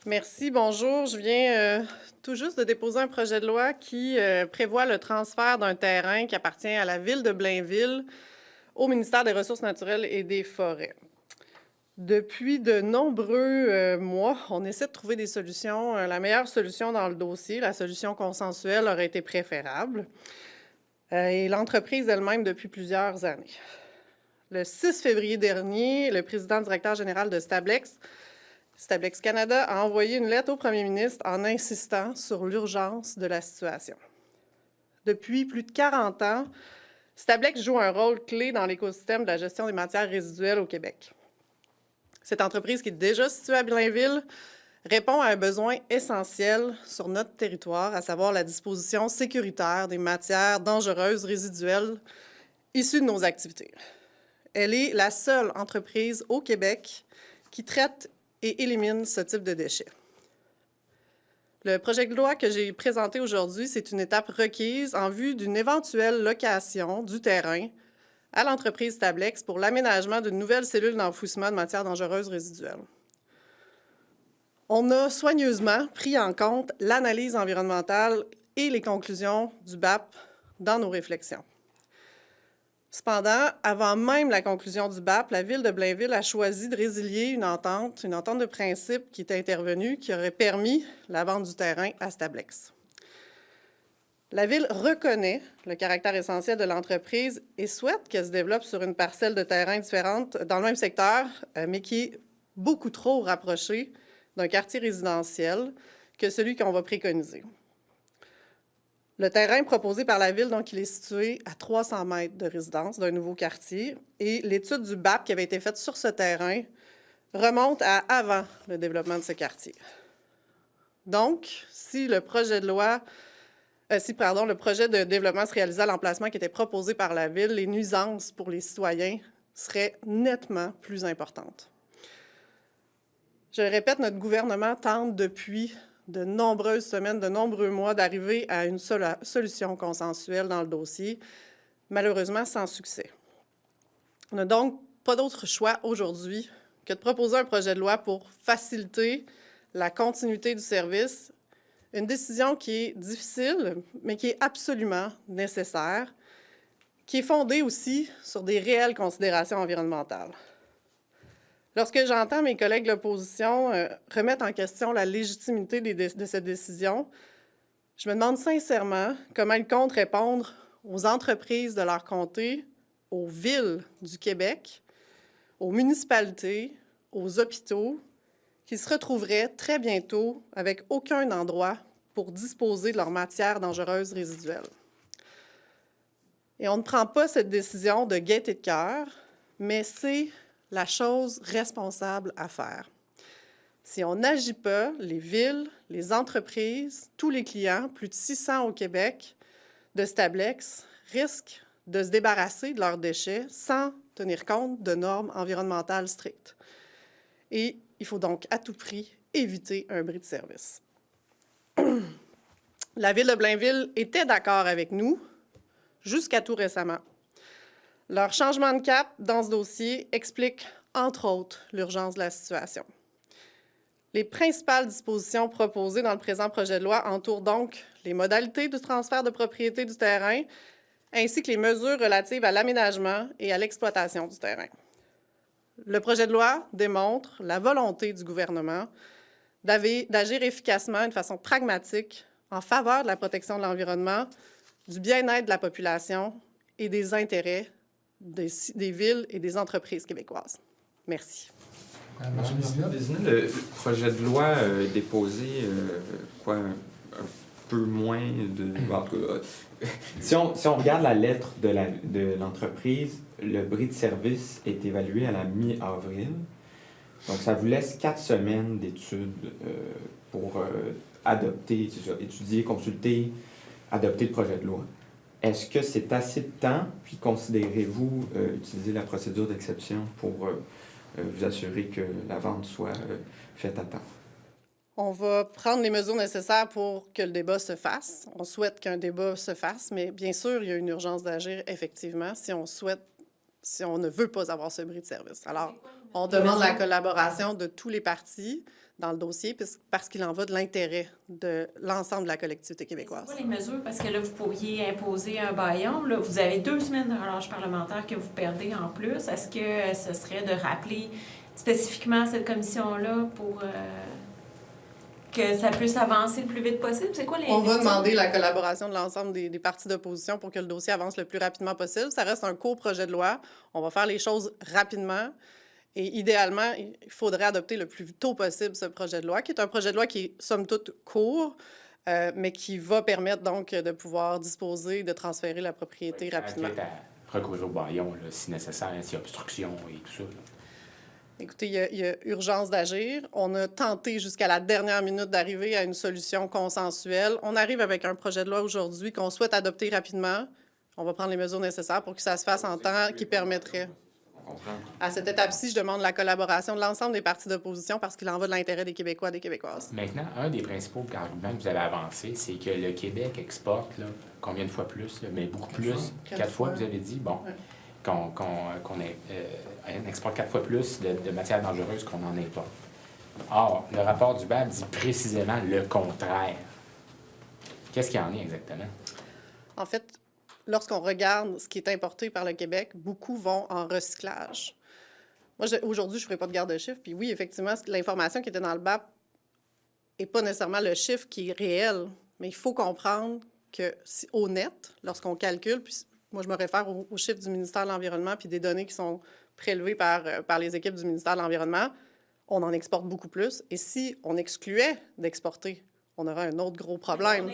Merci, bonjour. Je viens tout juste de déposer un projet de loi qui prévoit le transfert d'un terrain qui appartient à la ville de Blainville au ministère des Ressources naturelles et des Forêts. Depuis de nombreux mois, on essaie de trouver des solutions. La meilleure solution dans le dossier, la solution consensuelle, aurait été préférable. Et l'entreprise elle-même depuis plusieurs années. Le 6 février dernier, le président directeur général de Stablex Canada a envoyé une lettre au premier ministre en insistant sur l'urgence de la situation. Depuis plus de 40 ans, Stablex joue un rôle clé dans l'écosystème de la gestion des matières résiduelles au Québec. Cette entreprise, qui est déjà située à Blainville, répond à un besoin essentiel sur notre territoire, à savoir la disposition sécuritaire des matières dangereuses résiduelles issues de nos activités. Elle est la seule entreprise au Québec qui traite et élimine ce type de déchets. Le projet de loi que j'ai présenté aujourd'hui, c'est une étape requise en vue d'une éventuelle location du terrain à l'entreprise Stablex pour l'aménagement d'une nouvelle cellule d'enfouissement de matières dangereuses résiduelles. On a soigneusement pris en compte l'analyse environnementale et les conclusions du BAP dans nos réflexions. Cependant, avant même la conclusion du BAP, la Ville de Blainville a choisi de résilier une entente de principe qui était intervenue, qui aurait permis la vente du terrain à Stablex. La Ville reconnaît le caractère essentiel de l'entreprise et souhaite qu'elle se développe sur une parcelle de terrain différente dans le même secteur, mais qui est beaucoup trop rapprochée d'un quartier résidentiel que celui qu'on va préconiser. Le terrain proposé par la Ville, donc, il est situé à 300 mètres de résidence d'un nouveau quartier et l'étude du BAP qui avait été faite sur ce terrain remonte à avant le développement de ce quartier. Donc, si le projet de développement se réalisait à l'emplacement qui était proposé par la Ville, les nuisances pour les citoyens seraient nettement plus importantes. Je le répète, notre gouvernement tente depuis de nombreuses semaines, de nombreux mois, d'arriver à une solution consensuelle dans le dossier, malheureusement sans succès. On n'a donc pas d'autre choix aujourd'hui que de proposer un projet de loi pour faciliter la continuité du service, une décision qui est difficile, mais qui est absolument nécessaire, qui est fondée aussi sur des réelles considérations environnementales. Lorsque j'entends mes collègues de l'opposition remettre en question la légitimité de cette décision, je me demande sincèrement comment ils comptent répondre aux entreprises de leur comté, aux villes du Québec, aux municipalités, aux hôpitaux, qui se retrouveraient très bientôt avec aucun endroit pour disposer de leurs matières dangereuses résiduelles. Et on ne prend pas cette décision de gaieté de cœur, mais c'est la chose responsable à faire. Si on n'agit pas, les villes, les entreprises, tous les clients, plus de 600 au Québec, de Stablex, risquent de se débarrasser de leurs déchets sans tenir compte de normes environnementales strictes. Et il faut donc à tout prix éviter un bris de service. La Ville de Blainville était d'accord avec nous jusqu'à tout récemment. Leur changement de cap dans ce dossier explique, entre autres, l'urgence de la situation. Les principales dispositions proposées dans le présent projet de loi entourent donc les modalités du transfert de propriété du terrain, ainsi que les mesures relatives à l'aménagement et à l'exploitation du terrain. Le projet de loi démontre la volonté du gouvernement d'agir efficacement de façon pragmatique en faveur de la protection de l'environnement, du bien-être de la population et des intérêts des villes et des entreprises québécoises. Merci. Le projet de loi déposé, un peu moins de... Si on regarde la lettre de l'entreprise, le bris de service est évalué à la mi-avril. Donc, ça vous laisse 4 semaines d'études pour étudier, consulter, adopter le projet de loi. Est-ce que c'est assez de temps, puis considérez-vous utiliser la procédure d'exception pour vous assurer que la vente soit faite à temps? On va prendre les mesures nécessaires pour que le débat se fasse. On souhaite qu'un débat se fasse, mais bien sûr, il y a une urgence d'agir, effectivement, si on souhaite si on ne veut pas avoir ce bris de service. Alors, on demande la collaboration de tous les partis dans le dossier parce qu'il en va de l'intérêt de l'ensemble de la collectivité québécoise. C'est quoi les mesures? Parce que là, vous pourriez imposer un baillon. Là, vous avez 2 semaines de relâche parlementaire que vous perdez en plus. Est-ce que ce serait de rappeler spécifiquement cette commission-là pour que ça puisse avancer le plus vite possible? C'est quoi les On va mesures? demander la collaboration de l'ensemble des partis d'opposition pour que le dossier avance le plus rapidement possible. Ça reste un court projet de loi. On va faire les choses rapidement. Et idéalement, il faudrait adopter le plus tôt possible ce projet de loi, qui est un projet de loi qui est, somme toute, court, mais qui va permettre donc de pouvoir disposer, de transférer la propriété rapidement. À recourir au baillon, là, si nécessaire, s'il y a obstruction et tout ça. Là. Écoutez, il y a urgence d'agir. On a tenté jusqu'à la dernière minute d'arriver à une solution consensuelle. On arrive avec un projet de loi aujourd'hui qu'on souhaite adopter rapidement. On va prendre les mesures nécessaires pour que ça se fasse en temps qui permettrait. À cette étape-ci, je demande la collaboration de l'ensemble des partis d'opposition parce qu'il en va de l'intérêt des Québécois et des Québécoises. Maintenant, un des principaux arguments que vous avez avancé, c'est que le Québec exporte là, combien de fois plus, là, mais beaucoup plus, 4 fois, vous avez dit, bon, ouais. qu'on exporte 4 fois plus de matières dangereuses qu'on en importe. Or, le rapport du BAP dit précisément le contraire. Qu'est-ce qu'il y en est exactement? En fait, lorsqu'on regarde ce qui est importé par le Québec, beaucoup vont en recyclage. Moi, aujourd'hui, je ne ferai pas de garde de chiffres. Puis oui, effectivement, l'information qui était dans le BAP n'est pas nécessairement le chiffre qui est réel. Mais il faut comprendre que au net, lorsqu'on calcule, puis moi, je me réfère aux chiffres du ministère de l'Environnement puis des données qui sont prélevées par les équipes du ministère de l'Environnement, on en exporte beaucoup plus. Et si on excluait d'exporter, on aurait un autre gros problème.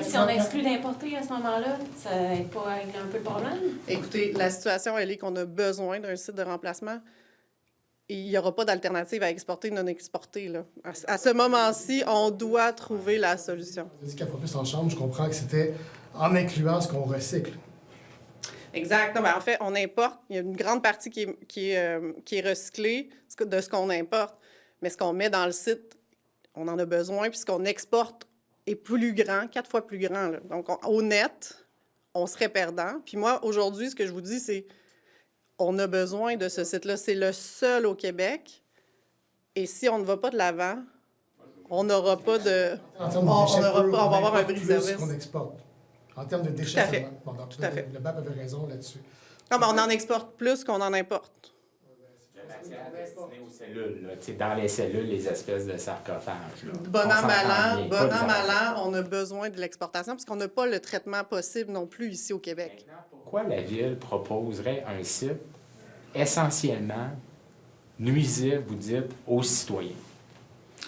Si on exclut d'importer à ce moment-là, ça n'aide pas à régler un peu le problème? Écoutez, la situation, elle est qu'on a besoin d'un site de remplacement et il n'y aura pas d'alternative à exporter, non exporter. Là. À ce moment-ci, on doit trouver la solution. Vous avez dit 4 fois plus en chambre, je comprends que c'était en incluant ce qu'on recycle. Exact. Non, en fait, on importe. Il y a une grande partie qui est recyclée de ce qu'on importe. Mais ce qu'on met dans le site, on en a besoin, puis ce qu'on exporte est plus grand, 4 fois plus grand. Là. Donc, au net, on serait perdant. Puis moi, aujourd'hui, ce que je vous dis, c'est on a besoin de ce site-là. C'est le seul au Québec. Et si on ne va pas de l'avant, on n'aura pas de... En termes de déchets, on va avoir un bris de plus service. qu'on exporte. En termes de déchets, Tout à fait. seulement. Bon, donc, Tout à fait. Le BAP avait raison là-dessus. Non, mais on en exporte plus qu'on en importe. La matière destinée aux cellules, là, dans les cellules, les espèces de sarcophages. Là. Bon an, mal an, an, on a besoin de l'exportation parce qu'on n'a pas le traitement possible non plus ici au Québec. Maintenant, pourquoi la Ville proposerait un site essentiellement nuisible, vous dites, aux citoyens?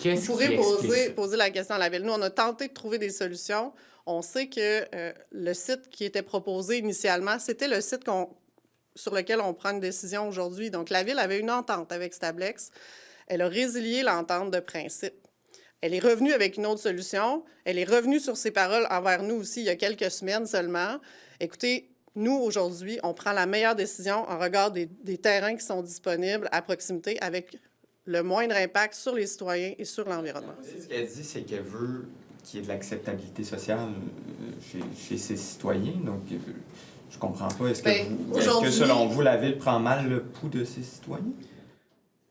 Qu'est-ce Vous pourrez qui explique ça? poser la question à la Ville. Nous, on a tenté de trouver des solutions. On sait que le site qui était proposé initialement, c'était le site sur lequel on prend une décision aujourd'hui. Donc, la Ville avait une entente avec Stablex. Elle a résilié l'entente de principe. Elle est revenue avec une autre solution. Elle est revenue sur ses paroles envers nous aussi il y a quelques semaines seulement. Écoutez, nous, aujourd'hui, on prend la meilleure décision en regard des terrains qui sont disponibles à proximité avec le moindre impact sur les citoyens et sur l'environnement. Ce qu'elle dit, c'est qu'elle veut qu'il y ait de l'acceptabilité sociale chez ses citoyens. Donc, je comprends pas. Est-ce que, selon vous, la Ville prend mal le pouls de ses citoyens?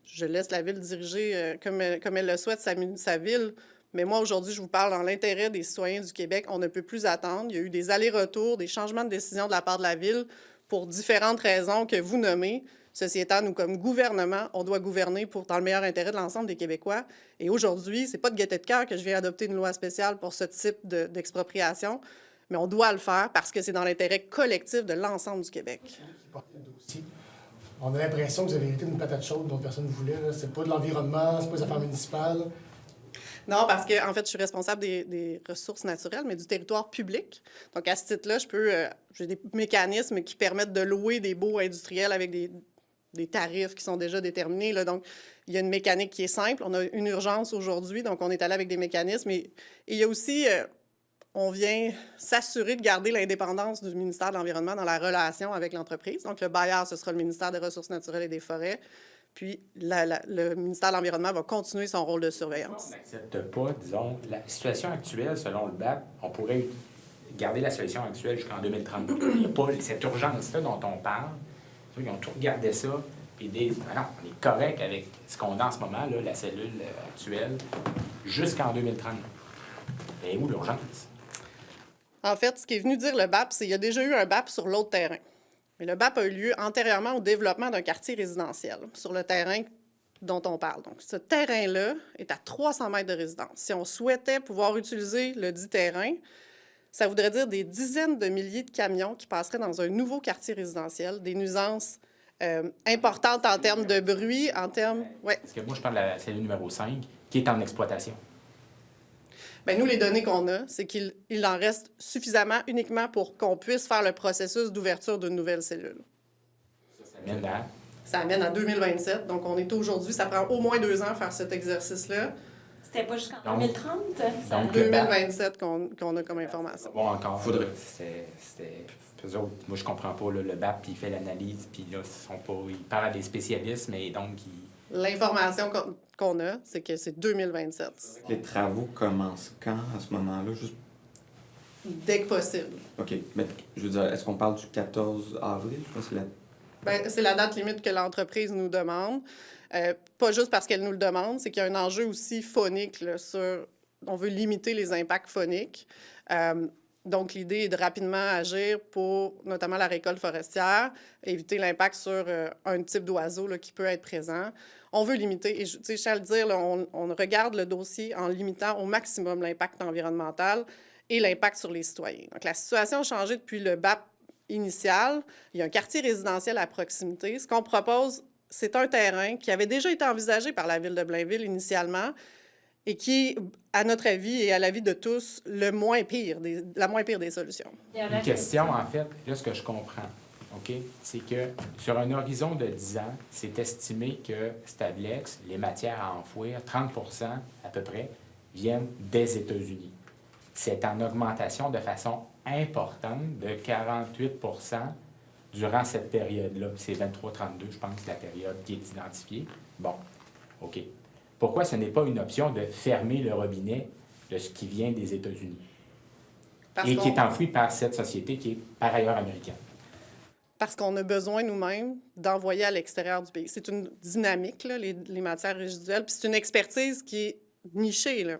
Je laisse la Ville diriger comme elle le souhaite, sa Ville. Mais moi, aujourd'hui, je vous parle dans l'intérêt des citoyens du Québec. On ne peut plus attendre. Il y a eu des allers-retours, des changements de décision de la part de la Ville pour différentes raisons que vous nommez. Ceci étant, nous, comme gouvernement, on doit gouverner dans le meilleur intérêt de l'ensemble des Québécois. Et aujourd'hui, ce n'est pas de gaieté de cœur que je viens adopter une loi spéciale pour ce type d'expropriation, mais on doit le faire parce que c'est dans l'intérêt collectif de l'ensemble du Québec. On a l'impression que vous avez hérité d'une patate chaude dont personne ne voulait. C'est pas de l'environnement, c'est pas des affaires municipales. Non, parce que en fait, je suis responsable des ressources naturelles, mais du territoire public. Donc, à ce titre-là, j'ai des mécanismes qui permettent de louer des baux industriels avec des tarifs qui sont déjà déterminés. Là. Donc, il y a une mécanique qui est simple. On a une urgence aujourd'hui, donc on est allé avec des mécanismes. Et il y a aussi, on vient s'assurer de garder l'indépendance du ministère de l'Environnement dans la relation avec l'entreprise. Donc, le bailleur, ce sera le ministère des Ressources naturelles et des Forêts. Puis, le ministère de l'Environnement va continuer son rôle de surveillance. On n'accepte pas, disons, la situation actuelle, selon le BAP, on pourrait garder la situation actuelle jusqu'en 2032. Il n'y a pas cette urgence-là dont on parle. Eux, ils ont tout regardé ça, puis ils disent, non, on est correct avec ce qu'on a en ce moment, là, la cellule actuelle, jusqu'en 2030. Et où l'urgence? En fait, ce qu'est venu dire le BAP, c'est qu'il y a déjà eu un BAP sur l'autre terrain. Mais le BAP a eu lieu antérieurement au développement d'un quartier résidentiel sur le terrain dont on parle. Donc, ce terrain-là est à 300 mètres de résidence. Si on souhaitait pouvoir utiliser le dit terrain, ça voudrait dire des dizaines de milliers de camions qui passeraient dans un nouveau quartier résidentiel, des nuisances importantes en termes de bruit, en termes... Ouais. Parce que moi, je parle de la cellule numéro 5, qui est en exploitation. Bien, nous, les données qu'on a, c'est qu'il en reste suffisamment uniquement pour qu'on puisse faire le processus d'ouverture d'une nouvelle cellule. Ça mène à... Ça amène à 2027, donc on est aujourd'hui, ça prend au moins 2 ans faire cet exercice-là. C'était pas jusqu'en Donc- 2030? Ça- donc, le BAP, 2027 qu'on a comme information. bon, encore, Faudrait. c'était eux autres, moi, je comprends pas, là, le BAP, puis il fait l'analyse, puis là, ils parlent à des spécialistes, mais donc, L'information qu'on a, c'est que c'est 2027, Les travaux commencent quand, à ce moment-là? Juste... dès que possible. OK, mais je veux dire, est-ce qu'on parle du 14 avril? Je pense que c'est la... Bien, c'est la date limite que l'entreprise nous demande. Pas juste parce qu'elle nous le demande, c'est qu'il y a un enjeu aussi phonique là, sur... On veut limiter les impacts phoniques. Donc, l'idée est de rapidement agir pour notamment la récolte forestière, éviter l'impact sur un type d'oiseau là, qui peut être présent. On veut limiter, et je tiens à le dire, là, on regarde le dossier en limitant au maximum l'impact environnemental et l'impact sur les citoyens. Donc, la situation a changé depuis le BAP initial. Il y a un quartier résidentiel à proximité. Ce qu'on propose, c'est un terrain qui avait déjà été envisagé par la Ville de Blainville initialement et qui, à notre avis et à l'avis de tous, la moins pire des solutions. une question, en fait, là, ce que je comprends, OK, c'est que sur un horizon de 10 ans, c'est estimé que Stablex, les matières à enfouir, 30 à peu près, viennent des États-Unis. C'est en augmentation de façon importante de 48 durant cette période-là. C'est 23-32, je pense, la période qui est identifiée. Bon, OK. Pourquoi ce n'est pas une option de fermer le robinet de ce qui vient des États-Unis et qui est enfoui par cette société qui est par ailleurs américaine? Parce qu'on a besoin nous-mêmes d'envoyer à l'extérieur du pays. C'est une dynamique, là, les matières résiduelles, puis c'est une expertise qui est nichée, là.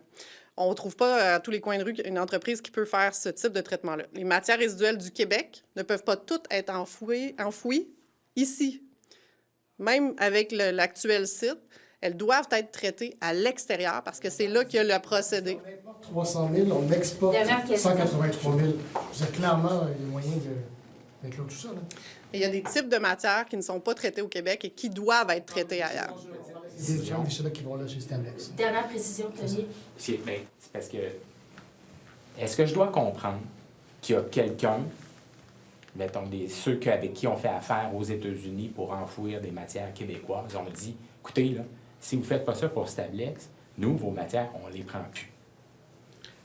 On ne trouve pas à tous les coins de rue une entreprise qui peut faire ce type de traitement-là. Les matières résiduelles du Québec ne peuvent pas toutes être enfouies ici. Même avec l'actuel site, elles doivent être traitées à l'extérieur parce que c'est là qu'il y a le procédé. On importe 300 000, on exporte Dernière question. 183 000. Vous avez clairement les moyens d'inclure tout ça. Là. Et il y a des types de matières qui ne sont pas traitées au Québec et qui doivent être traitées ailleurs. C'est des gens qui vont là chez Stablex. Dernière précision, Tony. C'est parce que... Est-ce que je dois comprendre qu'il y a quelqu'un, mettons, ceux avec qui on fait affaire aux États-Unis pour enfouir des matières québécoises, on dit, écoutez, là, si vous ne faites pas ça pour Stablex, nous, vos matières, on ne les prend plus.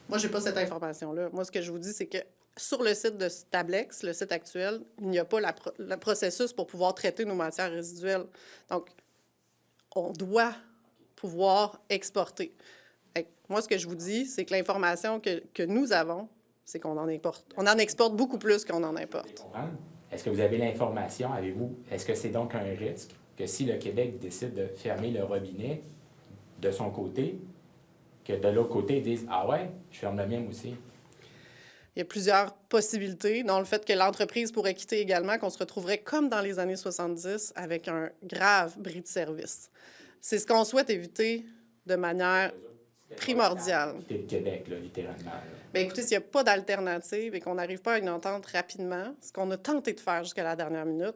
Moi, je n'ai pas cette information-là. Moi, ce que je vous dis, c'est que sur le site de Stablex, le site actuel, il n'y a pas le processus pour pouvoir traiter nos matières résiduelles. Donc, on doit pouvoir exporter. Moi, ce que je vous dis, c'est que l'information que nous avons, c'est qu'on en importe. On en exporte beaucoup plus qu'on en importe. Est-ce que vous avez l'information, est-ce que c'est donc un risque que si le Québec décide de fermer le robinet de son côté, que de l'autre côté, ils disent « Ah ouais, je ferme le mien aussi ». Il y a plusieurs possibilités, dont le fait que l'entreprise pourrait quitter également, qu'on se retrouverait comme dans les années 70 avec un grave bris de service. C'est ce qu'on souhaite éviter de manière primordiale. Quitter le Québec, là, littéralement. Là. Bien, écoutez, s'il n'y a pas d'alternative et qu'on n'arrive pas à une entente rapidement, ce qu'on a tenté de faire jusqu'à la dernière minute,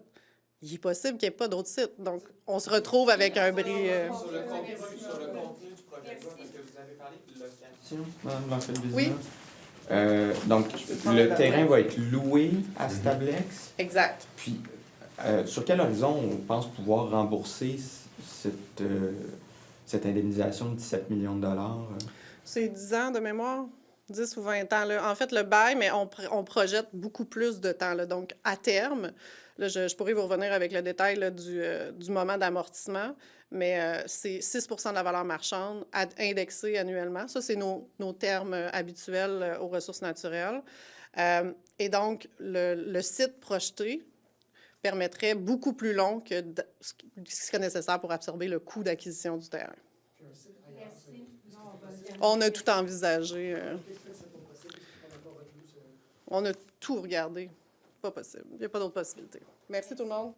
il est possible qu'il n'y ait pas d'autres sites. Donc, on se retrouve avec un bris... Sur le contenu du projet de loi, parce que vous avez parlé de location, Mme Blanchette-Vézina. Oui. Donc, le terrain va être loué à Stablex. Exact. Puis, sur quel horizon on pense pouvoir rembourser cette indemnisation de 17 millions de dollars? C'est 10 ans de mémoire, 10 ou 20 ans. Là. En fait, le bail, mais on projette beaucoup plus de temps. Là. Donc, à terme, là, je pourrais vous revenir avec le détail là, du moment d'amortissement, mais c'est 6 de la valeur marchande indexée annuellement. Ça, c'est nos termes habituels aux ressources naturelles. Et donc, le site projeté permettrait beaucoup plus long que ce qui serait nécessaire pour absorber le coût d'acquisition du terrain. On a tout envisagé. On a tout regardé. Pas possible. Il n'y a pas d'autre possibilité. Merci tout le monde.